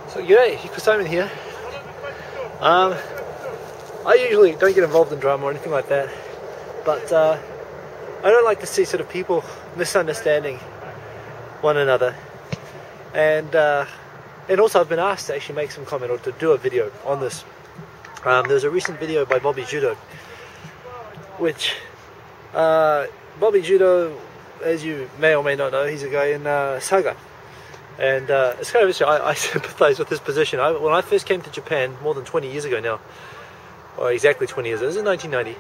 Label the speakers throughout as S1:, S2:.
S1: So g'day, Hirokochannel here. I usually don't get involved in drama or anything like that, but I don't like to see sort of people misunderstanding one another, and also I've been asked to actually make some comment or to do a video on this. There was a recent video by Bobby Judo, which Bobby Judo, as you may or may not know, he's a guy in Saga. And it's kind of interesting. I sympathize with his position. When I first came to Japan more than 20 years ago now, or exactly 20 years, it was in 1990,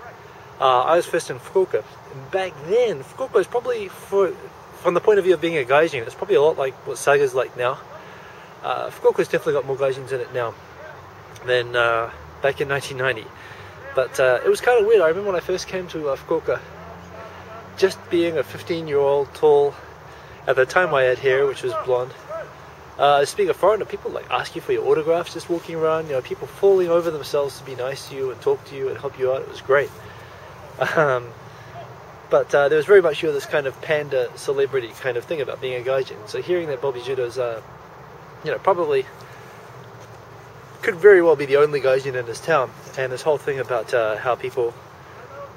S1: I was first in Fukuoka. And back then, Fukuoka was probably, from the point of view of being a gaijin, it's probably a lot like what Saga's like now. Fukuoka's definitely got more gaijins in it now than back in 1990. But it was kind of weird. I remember when I first came to Fukuoka, just being a 15-year-old, tall, at the time I had hair, which was blonde. Speaking of foreigner, people like ask you for your autographs just walking around, you know, people falling over themselves to be nice to you and talk to you and help you out. It was great. But there was very much this kind of panda celebrity kind of thing about being a gaijin. So hearing that Bobby Judo's, probably could very well be the only gaijin in this town, and this whole thing about how people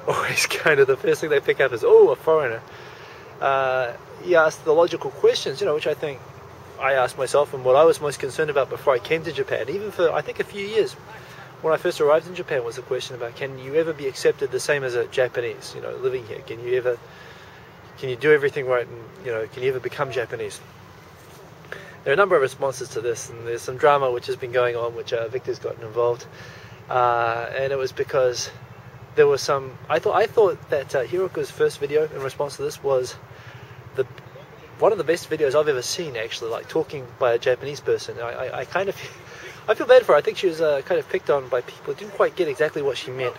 S1: always kind of the first thing they pick up is, oh, a foreigner. He asked the logical questions, which I think I asked myself, and what I was most concerned about before I came to Japan, even for I think a few years when I first arrived in Japan, was the question about, can you ever be accepted the same as a Japanese, living here? Can you do everything right, and can you ever become Japanese? There are a number of responses to this, and there's some drama which has been going on, which Victor's gotten involved, and it was because there was some. I thought that Hiroko's first video in response to this was one of the best videos I've ever seen, actually, like talking by a Japanese person. I feel bad for her. I think she was kind of picked on by people who didn't quite get exactly what she meant.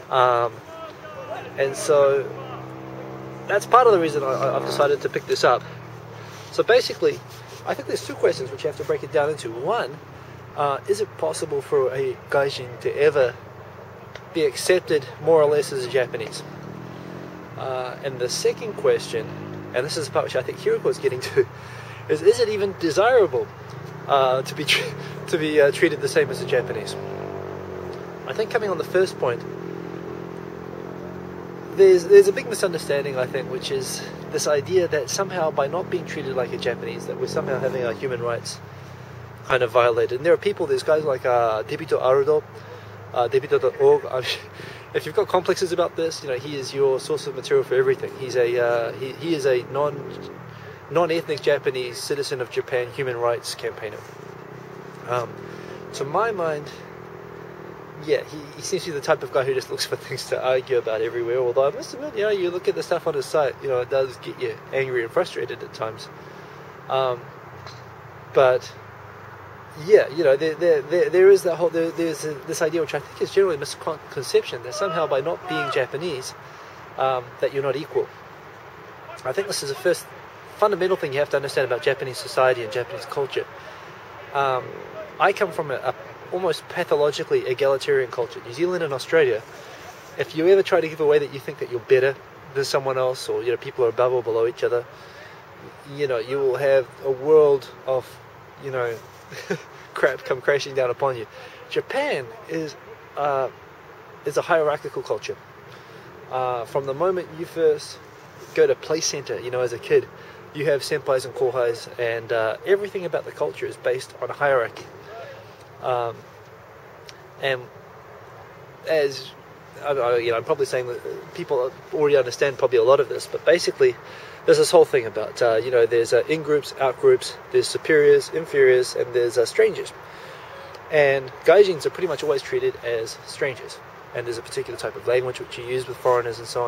S1: And so that's part of the reason I've decided to pick this up. So basically, I think there's two questions which you have to break it down into. One, is it possible for a gaijin to ever be accepted more or less as a Japanese? And the second question, and this is the part which I think Hiroko is getting to, is it even desirable to be treated the same as a Japanese? I think coming on the first point, there's a big misunderstanding, I think, which is this idea that somehow by not being treated like a Japanese, that we're somehow having our human rights kind of violated. And there are people, there's guys like Debito Arudo, Debito.org. If you've got complexes about this, he is your source of material for everything. He is a non-ethnic Japanese citizen of Japan human rights campaigner. To my mind, yeah, he seems to be the type of guy who just looks for things to argue about everywhere. Although I must admit, you look at the stuff on his site, it does get you angry and frustrated at times. But yeah, there is that whole there's this idea, which I think is generally a misconception, that somehow by not being Japanese, that you're not equal. I think this is the first fundamental thing you have to understand about Japanese society and Japanese culture. I come from a almost pathologically egalitarian culture. New Zealand and Australia, if you ever try to give away that you think that you're better than someone else, or people are above or below each other, you will have a world of crap come crashing down upon you. Japan is a hierarchical culture. From the moment you first go to play center, as a kid, you have senpais and kohais, and everything about the culture is based on a hierarchy. And as I'm probably saying that people already understand probably a lot of this, but basically there's this whole thing about there's in-groups, out-groups, there's superiors, inferiors, and there's strangers. And gaijins are pretty much always treated as strangers, and there's a particular type of language which you use with foreigners and so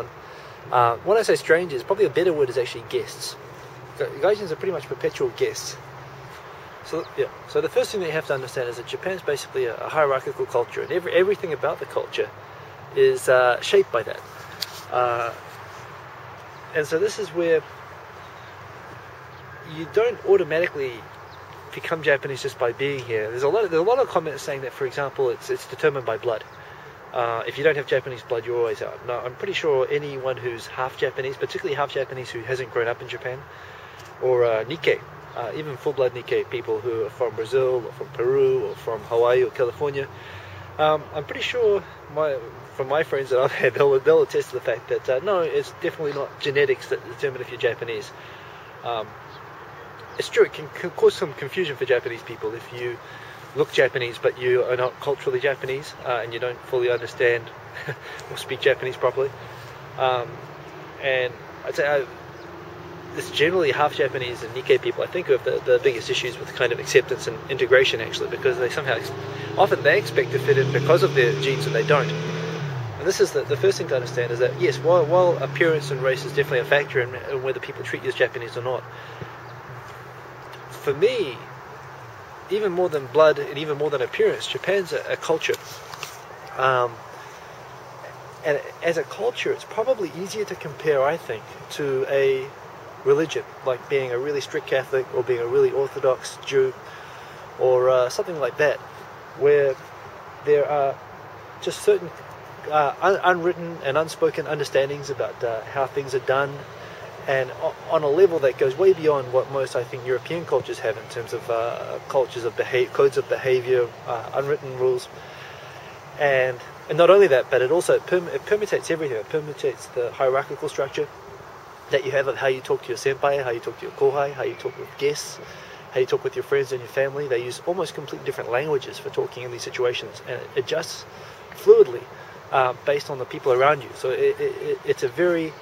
S1: on. When I say strangers, probably a better word is actually guests. Gaijins are pretty much perpetual guests. So yeah. So the first thing that you have to understand is that Japan is basically a hierarchical culture, and everything about the culture is shaped by that. And so this is where you don't automatically become Japanese just by being here. There's a lot of comments saying that, for example, it's determined by blood. If you don't have Japanese blood, you're always out. No, I'm pretty sure anyone who's half Japanese, particularly half Japanese who hasn't grown up in Japan, or Nikkei, even full-blood Nikkei people who are from Brazil or from Peru or from Hawaii or California. I'm pretty sure from my friends that I've had, they'll attest to the fact that no, it's definitely not genetics that determine if you're Japanese. It's true, it can cause some confusion for Japanese people if you look Japanese but you are not culturally Japanese and you don't fully understand or speak Japanese properly. And I'd say it's generally half Japanese and Nikkei people I think of the biggest issues with kind of acceptance and integration, actually, because they somehow often they expect to fit in because of their genes and they don't. And this is the first thing to understand, is that yes, while appearance and race is definitely a factor in whether people treat you as Japanese or not, for me, even more than blood and even more than appearance, Japan's a culture. And as a culture, it's probably easier to compare, I think, to a religion, like being a really strict Catholic or being a really Orthodox Jew or something like that, where there are just certain unwritten and unspoken understandings about how things are done, and on a level that goes way beyond what most, I think, European cultures have in terms of codes of behavior, unwritten rules, and not only that, but it also permutates everything. It permutates the hierarchical structure that you have of how you talk to your senpai, how you talk to your kohai, how you talk with guests, how you talk with your friends and your family. They use almost completely different languages for talking in these situations, and it adjusts fluidly based on the people around you. So it's a very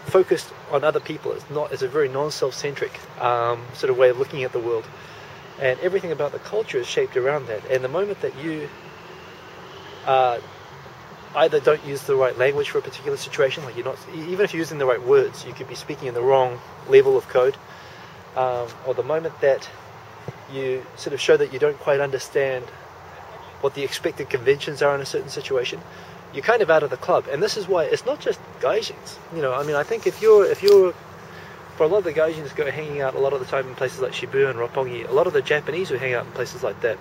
S1: focused on other people. It's a very non-self-centric sort of way of looking at the world, and everything about the culture is shaped around that. And the moment that you either don't use the right language for a particular situation, like even if you're using the right words, you could be speaking in the wrong level of code, or the moment that you sort of show that you don't quite understand what the expected conventions are in a certain situation, you're kind of out of the club. And this is why it's not just gaijins. I think if you're for a lot of the gaijins who go hanging out a lot of the time in places like Shibuya and Roppongi, a lot of the Japanese who hang out in places like that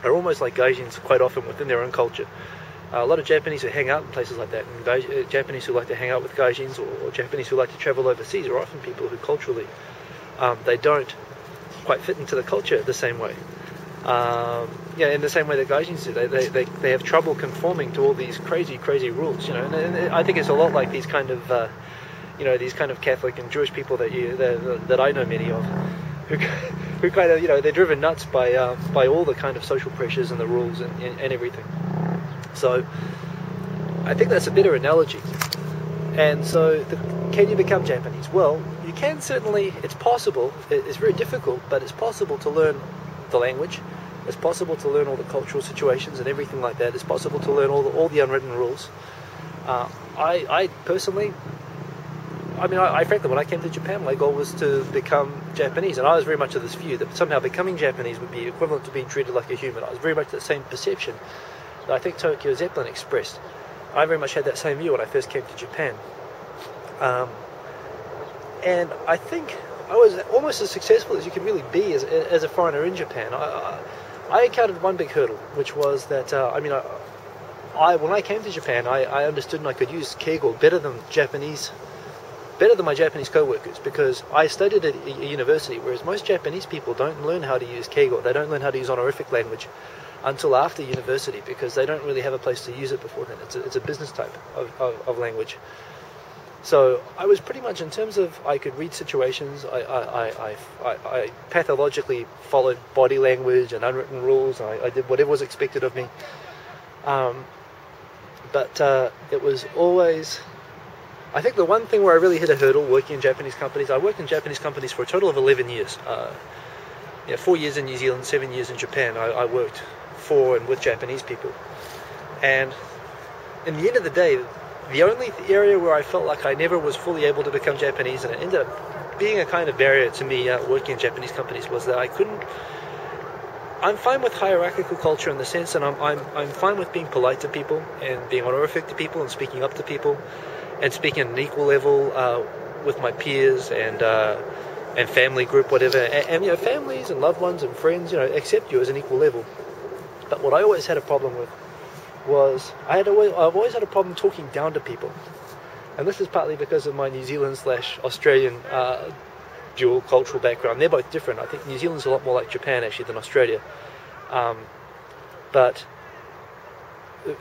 S1: are almost like gaijins quite often within their own culture. A lot of Japanese who hang out in places like that, and Japanese who like to hang out with gaijins, or Japanese who like to travel overseas, are often people who culturally they don't quite fit into the culture the same way. In the same way that gaijins do. They have trouble conforming to all these crazy rules. And I think it's a lot like these kind of these kind of Catholic and Jewish people that I know many of, who kind of they're driven nuts by all the kind of social pressures and the rules and everything. So I think that's a better analogy. And so can you become Japanese? Well, you can certainly. It's possible. It's very difficult, but it's possible to learn the language. It's possible to learn all the cultural situations and everything like that. It's possible to learn all the unwritten rules. I personally, I frankly, when I came to Japan, my goal was to become Japanese, and I was very much of this view that somehow becoming Japanese would be equivalent to being treated like a human. I was very much the same perception that I think Tokyo Zeppelin expressed. I very much had that same view when I first came to Japan. And I think I was almost as successful as you could really be as a foreigner in Japan. I encountered one big hurdle, which was that, when I came to Japan, I understood and I could use Keigo better than my Japanese co-workers, because I studied at a university, whereas most Japanese people don't learn how to use Keigo. They don't learn how to use honorific language until after university, because they don't really have a place to use it before then. It's a business type of language. So I was pretty much, in terms of I could read situations, I pathologically followed body language and unwritten rules. I did whatever was expected of me. But it was always, I think the one thing where I really hit a hurdle working in Japanese companies, I worked in Japanese companies for a total of 11 years. 4 years in New Zealand, 7 years in Japan. I worked for and with Japanese people. And in the end of the day, the only area where I felt like I never was fully able to become Japanese, and it ended up being a kind of barrier to me working in Japanese companies, was that I couldn't. I'm fine with hierarchical culture in the sense that I'm fine with being polite to people and being honorific to people and speaking up to people and speaking at an equal level with my peers and family group, whatever, and families and loved ones and friends accept you as an equal level. But what I always had a problem with was I've always had a problem talking down to people, and this is partly because of my New Zealand / Australian dual cultural background. They're both different. I think New Zealand's a lot more like Japan actually than Australia. But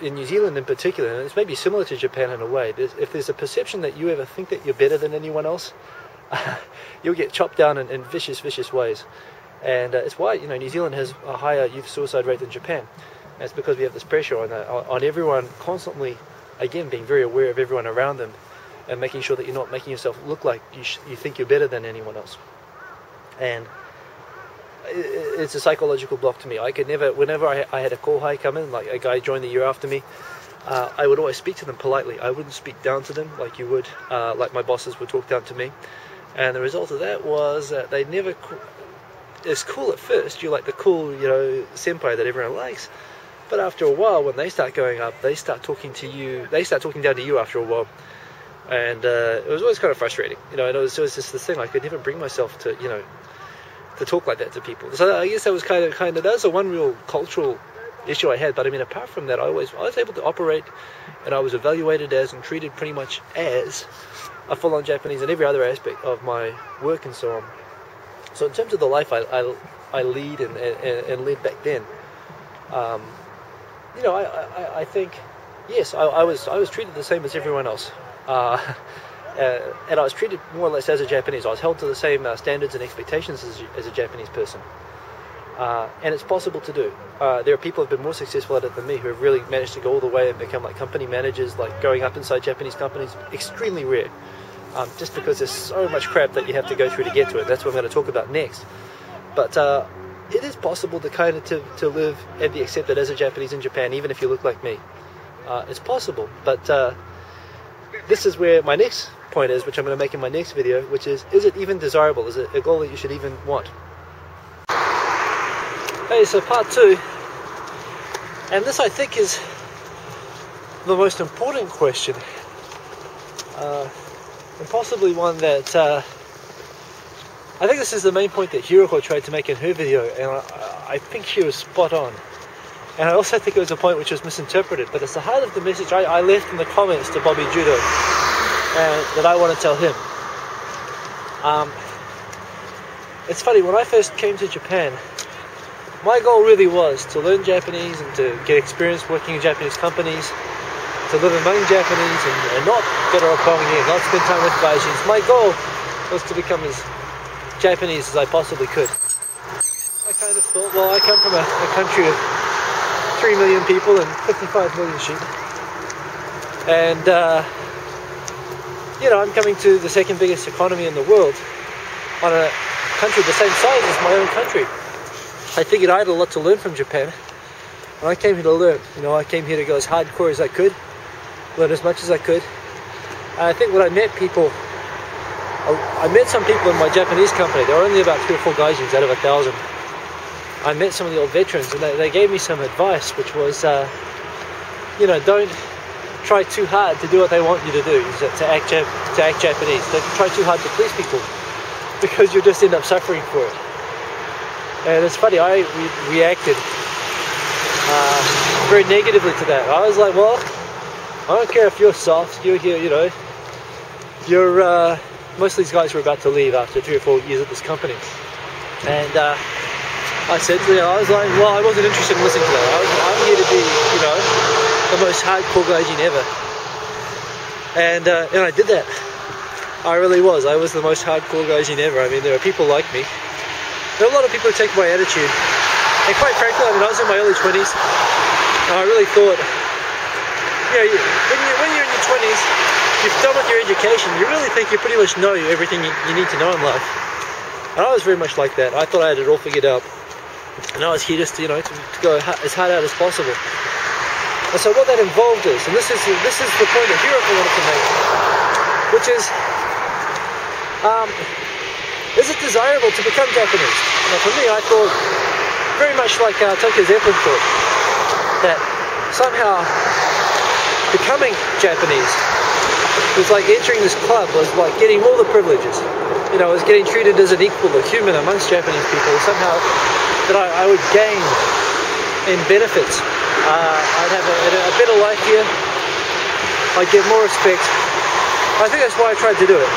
S1: in New Zealand in particular, and it's maybe similar to Japan in a way, if there's a perception that you ever think that you're better than anyone else, you'll get chopped down in vicious ways. And it's why, you know, New Zealand has a higher youth suicide rate than Japan. And it's because we have this pressure on everyone constantly, again, being very aware of everyone around them and making sure that you're not making yourself look like you think you're better than anyone else. And it's a psychological block to me. I could never, whenever I had a kohai come in, like a guy joined the year after me, I would always speak to them politely. I wouldn't speak down to them like you would, like my bosses would talk down to me. And the result of that was that they never... It's cool at first, you're like the cool, you know, senpai that everyone likes. But after a while, when they start going up, they start talking to you, they start talking down to you after a while. And it was always kind of frustrating, you know, and it was just this thing, I could never bring myself to, you know, to talk like that to people. So I guess that was kind of that was the one real cultural issue I had. But I mean, apart from that, I was able to operate, and I was evaluated as and treated pretty much as a full-on Japanese in every other aspect of my work and so on. So in terms of the life I lead and led back then, you know, I think, yes, I was treated the same as everyone else. And I was treated more or less as a Japanese. I was held to the same standards and expectations as a Japanese person. And it's possible to do. There are people who have been more successful at it than me who have really managed to go all the way and become like company managers, like going up inside Japanese companies. Extremely rare. Just because there's so much crap that you have to go through to get to it. That's what I'm going to talk about next. But it is possible to kind of to live and be accepted as a Japanese in Japan, even if you look like me. It's possible. But this is where my next point is, which I'm going to make in my next video, which is it even desirable? Is it a goal that you should even want? Okay, so part 2. And this, I think, is the most important question. And possibly one that I think this is the main point that Hiroko tried to make in her video, and I think she was spot on. And I also think it was a point which was misinterpreted, but it's the heart of the message I left in the comments to Bobby Judo, and that I want to tell him. It's funny, when I first came to Japan, my goal really was to learn Japanese and to get experience working in Japanese companies, to live among Japanese and not get a roppongi and not spend time with gaijins. My goal was to become as Japanese as I possibly could. I kind of thought, well, I come from a country of 3 million people and 55 million sheep. And, you know, I'm coming to the second biggest economy in the world on a country the same size as my own country. I figured I had a lot to learn from Japan. And I came here to learn. You know, I came here to go as hardcore as I could. Learn as much as I could. And I think when I met some people in my Japanese company. There were only about 3 or 4 gaijins out of 1,000. I met some of the old veterans, and they gave me some advice, which was, you know, don't try too hard to do what they want you to do, to act Japanese. Don't try too hard to please people, because you'll just end up suffering for it. And it's funny, I reacted very negatively to that. I was like, well, I don't care if you're soft, you're here, you know, you're, most of these guys were about to leave after 3 or 4 years at this company. And I said, you know, I was like, well, I wasn't interested in listening to that. I'm here to be, you know, the most hardcore gaijin ever. And I did that. I really was. I was the most hardcore gaijin ever. I mean, there are people like me. There are a lot of people who take my attitude. And quite frankly, I mean, I was in my early 20s. And I really thought, you know, when you're in your 20s, you've done with your education, you really think you pretty much know everything you need to know in life. And I was very much like that. I thought I had it all figured out. And I was here just, you know, to go as hard out as possible. And so what that involved is, and this is the point that Hiroko wanted to make, which is it desirable to become Japanese? Now for me, I thought, very much like Tokyo's airport thought, that somehow becoming Japanese was like entering this club, was like getting all the privileges. You know, was getting treated as an equal, a human amongst Japanese people. Somehow that I would gain in benefits. I'd have a better life here. I'd get more respect. I think that's why I tried to do it.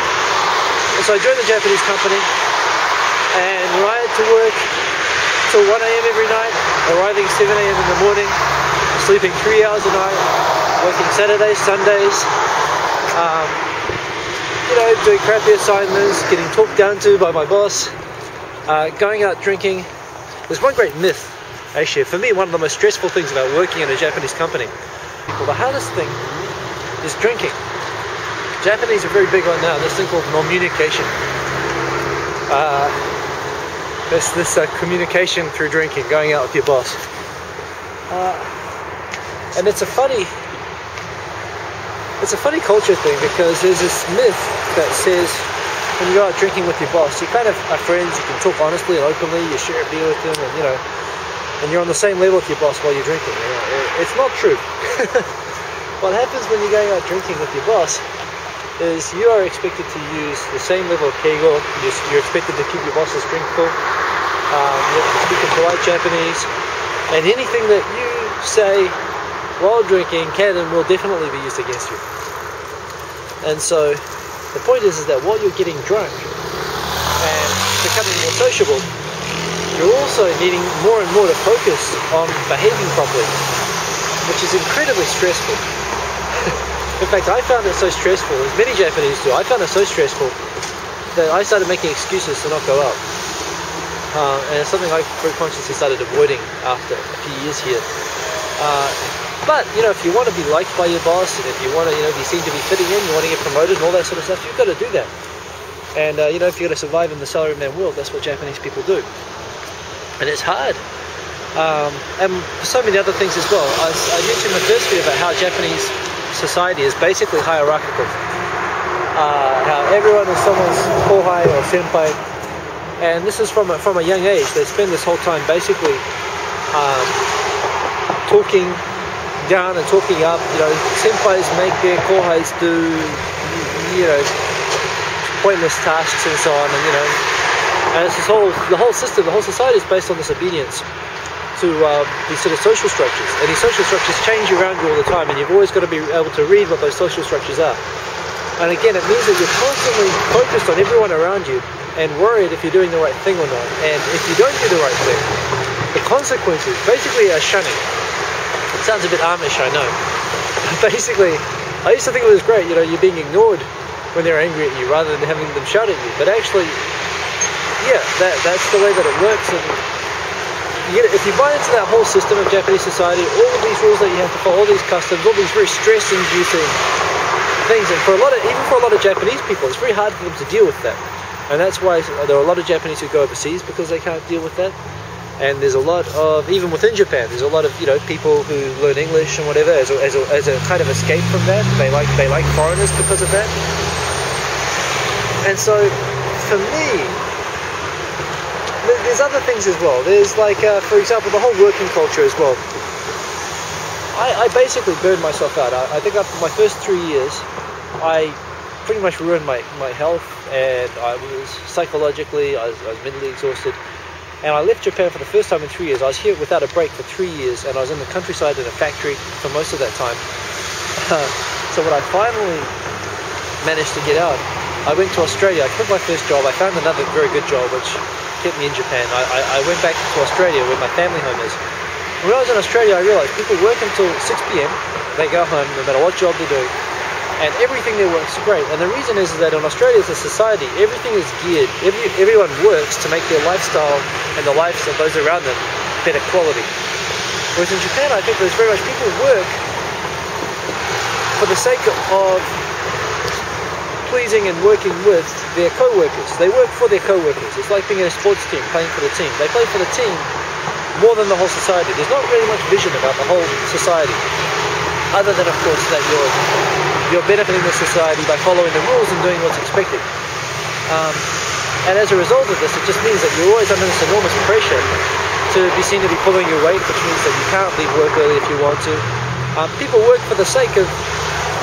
S1: And so I joined the Japanese company. And when I had to work till 1 a.m. every night, arriving 7 a.m. in the morning, sleeping 3 hours a night, working Saturdays, Sundays, doing crappy assignments, getting talked down to by my boss, going out drinking. There's one great myth, actually, for me, one of the most stressful things about working in a Japanese company. Well, the hardest thing is drinking. Japanese are very big on now this thing called communication. This communication through drinking, going out with your boss. And it's a funny culture thing, because there's this myth that says when you go out drinking with your boss, you kind of are friends, you can talk honestly and openly, you share a beer with them, and you're on the same level with your boss while you're drinking. It's not true. What happens when you're going out drinking with your boss is you are expected to use the same level of keigo. You're expected to keep your boss's drink full. You have to speak in polite Japanese, and anything that you say while drinking can and will definitely be used against you. And so the point is that while you're getting drunk and becoming more sociable, you're also needing more and more to focus on behaving properly, which is incredibly stressful. In fact, I found it so stressful, as many Japanese do, I found it so stressful that I started making excuses to not go out. And it's something I very consciously started avoiding after a few years here. But, if you want to be liked by your boss, and if you want to, if you seem to be fitting in, you want to get promoted and all that sort of stuff, you've got to do that. And, if you're going to survive in the salaryman world, that's what Japanese people do. And it's hard. And so many other things as well. I mentioned in the first video about how Japanese society is basically hierarchical. How everyone is someone's kohai or senpai. And this is from a young age. They spend this whole time basically talking down and talking up. Senpais make their kohais do, pointless tasks and so on. And it's the whole system, the whole society is based on this obedience to these sort of social structures. And these social structures change around you all the time, and you've always got to be able to read what those social structures are. And again, it means that you're constantly focused on everyone around you and worried if you're doing the right thing or not. And if you don't do the right thing, the consequences basically are shunning. It sounds a bit Amish, I know. Basically, I used to think it was great, you're being ignored when they're angry at you rather than having them shout at you. But actually, yeah, that's the way that it works. And if you buy into that whole system of Japanese society, all of these rules that you have to follow, all these customs, all these very stress-inducing things, and even for a lot of Japanese people, it's very hard for them to deal with that. And that's why there are a lot of Japanese who go overseas, because they can't deal with that. And there's a lot of, even within Japan, there's a lot of people who learn English and whatever as a kind of escape from that. They like foreigners because of that. And so, for me, there's other things as well. There's for example, the whole working culture as well. I basically burned myself out. I think after my first 3 years, I pretty much ruined my health, and I was psychologically, I was mentally exhausted. And I left Japan for the first time in 3 years. I was here without a break for 3 years, and I was in the countryside in a factory for most of that time. So when I finally managed to get out, I went to Australia. I quit my first job. I found another very good job, which kept me in Japan. I went back to Australia where my family home is. When I was in Australia, I realized people work until 6 p.m. They go home, no matter what job they're doing. And everything there works great. And the reason is that in Australia as a society, everything is geared. Everyone works to make their lifestyle and the lives of those around them better quality. Whereas in Japan, I think there's very much people work for the sake of pleasing and working with their co-workers. They work for their co-workers. It's like being in a sports team, playing for the team. They play for the team more than the whole society. There's not really much vision about the whole society, other than, of course, that you're benefiting the society by following the rules and doing what's expected. And as a result of this, it just means that you're always under this enormous pressure to be seen to be pulling your weight, which means that you can't leave work early if you want to. People work for the sake of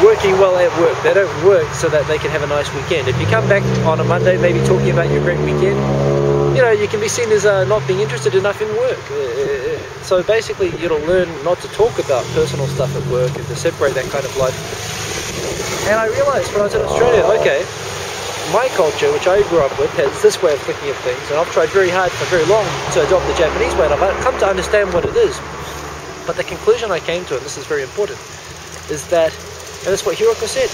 S1: working well at work. They don't work so that they can have a nice weekend. If you come back on a Monday maybe talking about your great weekend, you can be seen as not being interested enough in work. So basically, learn not to talk about personal stuff at work and to separate that kind of life. And I realized when I was in Australia, okay, my culture, which I grew up with, has this way of thinking of things, and I've tried very hard for very long to adopt the Japanese way, and I've come to understand what it is. But the conclusion I came to, and this is very important, is that, and that's what Hiroko said,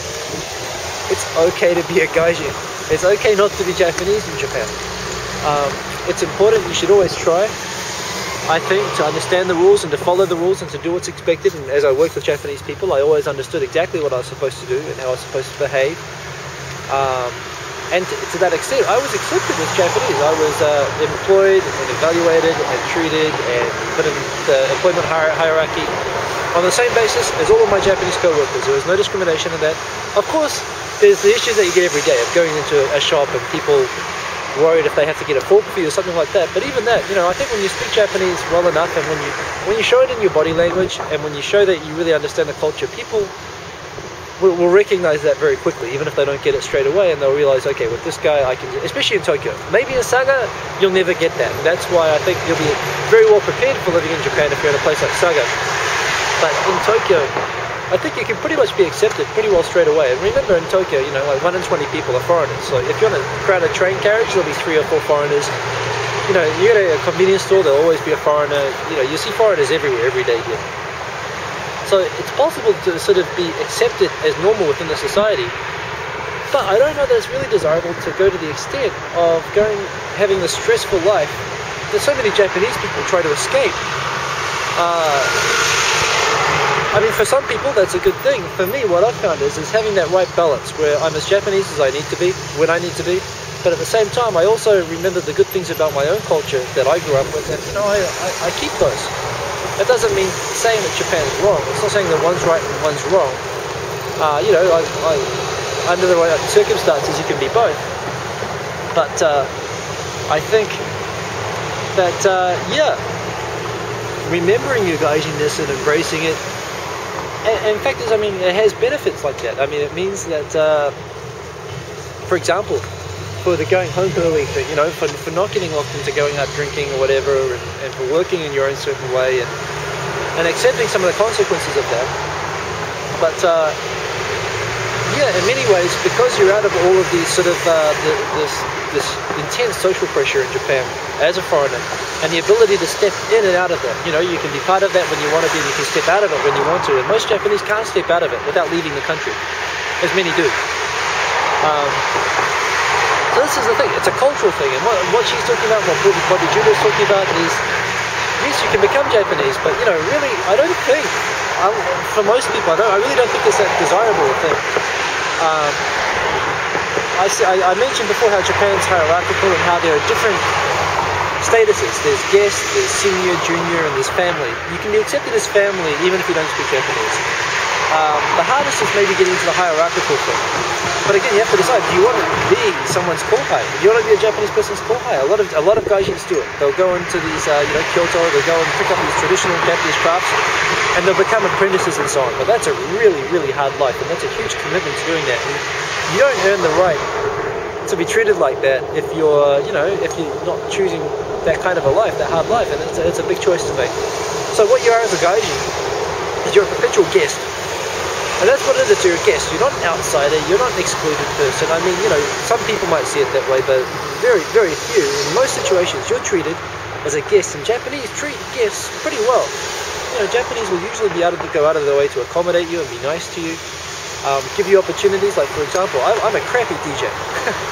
S1: it's okay to be a gaijin. It's okay not to be Japanese in Japan. It's important, you should always try, I think, to understand the rules and to follow the rules and to do what's expected. And as I worked with Japanese people, I always understood exactly what I was supposed to do and how I was supposed to behave. And to that extent, I was accepted as Japanese. I was employed and evaluated and treated and put in the employment hierarchy on the same basis as all of my Japanese co-workers. There was no discrimination in that. Of course, there's the issues that you get every day of going into a shop and people worried if they have to get a fork for you or something like that. But even that, I think when you speak Japanese well enough and when you show it in your body language and when you show that you really understand the culture, people will recognize that very quickly, even if they don't get it straight away, and they'll realize, okay, with this guy I can, especially in Tokyo. Maybe in Saga you'll never get that, and that's why I think you'll be very well prepared for living in Japan if you're in a place like Saga. But in Tokyo, I think you can pretty much be accepted pretty well straight away. And remember, in Tokyo, like 1 in 20 people are foreigners, so if you're on a crowded train carriage, there'll be 3 or 4 foreigners. You go to a convenience store, there'll always be a foreigner. You see foreigners everywhere, every day here. So it's possible to sort of be accepted as normal within the society, but I don't know that it's really desirable to go to the extent of having the stressful life that so many Japanese people try to escape. I mean, for some people that's a good thing. For me, what I've found is having that right balance where I'm as Japanese as I need to be, when I need to be, but at the same time I also remember the good things about my own culture that I grew up with, and I keep those. That doesn't mean saying that Japan's wrong. It's not saying that one's right and one's wrong. Under the right circumstances, you can be both. But I think that, remembering your gaijin-ness and embracing it, and in fact, it has benefits like that. I mean, it means that, for example, for the going home early thing, for not getting locked into going out drinking or whatever, and for working in your own certain way, and accepting some of the consequences of that. But in many ways, because you're out of all of these sort of this intense social pressure in Japan as a foreigner, and the ability to step in and out of that, you can be part of that when you want to be, and you can step out of it when you want to. And most Japanese can't step out of it without leaving the country, as many do. So this is the thing, it's a cultural thing, and what she's talking about, what Bobby Judo's talking about is, yes, you can become Japanese, but really, I don't think, for most people, I really don't think it's that desirable a thing. I mentioned before how Japan's hierarchical and how there are different statuses. There's guest, there's senior, junior, and there's family. You can be accepted as family even if you don't speak Japanese. The hardest is maybe getting into the hierarchical thing. But again, you have to decide, do you want to be someone's kohai? Do you want to be a Japanese person's kohai? A lot of gaijins do it. They'll go into these, Kyoto, they'll go and pick up these traditional Japanese crafts, and they'll become apprentices and so on. But that's a really, really hard life, and that's a huge commitment to doing that. And you don't earn the right to be treated like that if you're, if you're not choosing that kind of a life, that hard life, and it's a big choice to make. So what you are as a gaijin is you're a perpetual guest. And that's what it is, you're a guest. You're not an outsider, you're not an excluded person. I mean, some people might see it that way, but very, very few. In most situations, you're treated as a guest, and Japanese treat guests pretty well. Japanese will usually be able to go out of their way to accommodate you and be nice to you, give you opportunities. Like, for example, I'm a crappy DJ,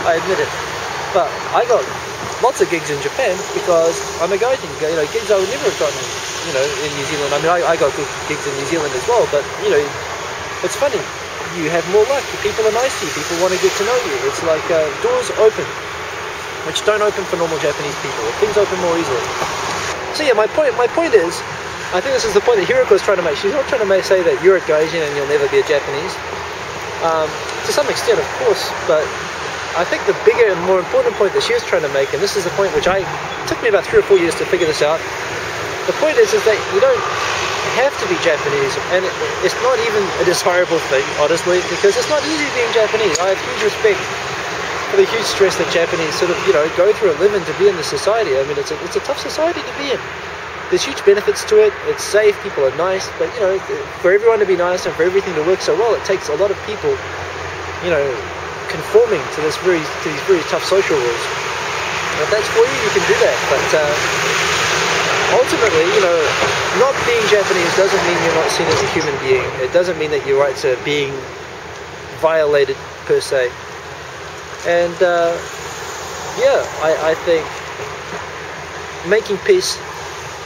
S1: I admit it, but I got lots of gigs in Japan because I'm a gaijin. Gigs I would never have gotten, in New Zealand. I mean, I got good gigs in New Zealand as well, but, it's funny, you have more luck, people are nice to you, people want to get to know you. It's like doors open, which don't open for normal Japanese people. Things open more easily. So yeah, my point is, I think this is the point that Hiroko is trying to make. She's not trying to say that you're a gaijin and you'll never be a Japanese. To some extent, of course, but I think the bigger and more important point that she was trying to make, and this is the point which it took me about 3 or 4 years to figure this out, the point is that you don't have to be Japanese, and it's not even a desirable thing, honestly, because it's not easy being Japanese. I have huge respect for the huge stress that Japanese sort of, go through and live in to be in this society. I mean, it's a tough society to be in. There's huge benefits to it. It's safe, people are nice, but, for everyone to be nice and for everything to work so well, it takes a lot of people, conforming to these very tough social rules. And if that's for you, you can do that. But ultimately, not being Japanese doesn't mean you're not seen as a human being. It doesn't mean that your rights are being violated per se. And I think making peace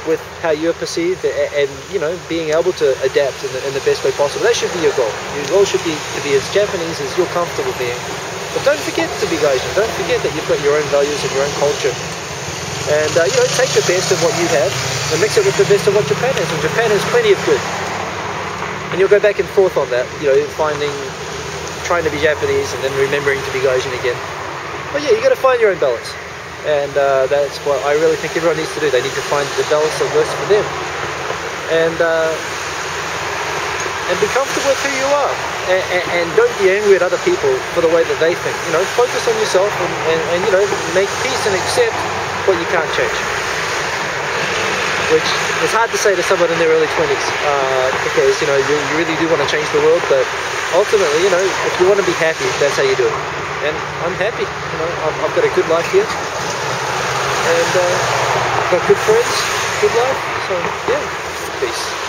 S1: with how you're perceived and being able to adapt in the best way possible, that should be your goal. Your goal should be to be as Japanese as you're comfortable being. But don't forget to be gaijin. Don't forget that you've got your own values and your own culture. And take the best of what you have and mix it with the best of what Japan has. And Japan has plenty of good. And you'll go back and forth on that, trying to be Japanese and then remembering to be gaijin again. But yeah, you got to find your own balance. And that's what I really think everyone needs to do. They need to find the balance that works for them. And be comfortable with who you are. And don't be angry at other people for the way that they think. Focus on yourself and make peace and accept what you can't change. Which is hard to say to someone in their early 20s, because you really do want to change the world, but ultimately, if you want to be happy, that's how you do it. And I'm happy. I've got a good life here, and I've got good friends, good life. So yeah, peace.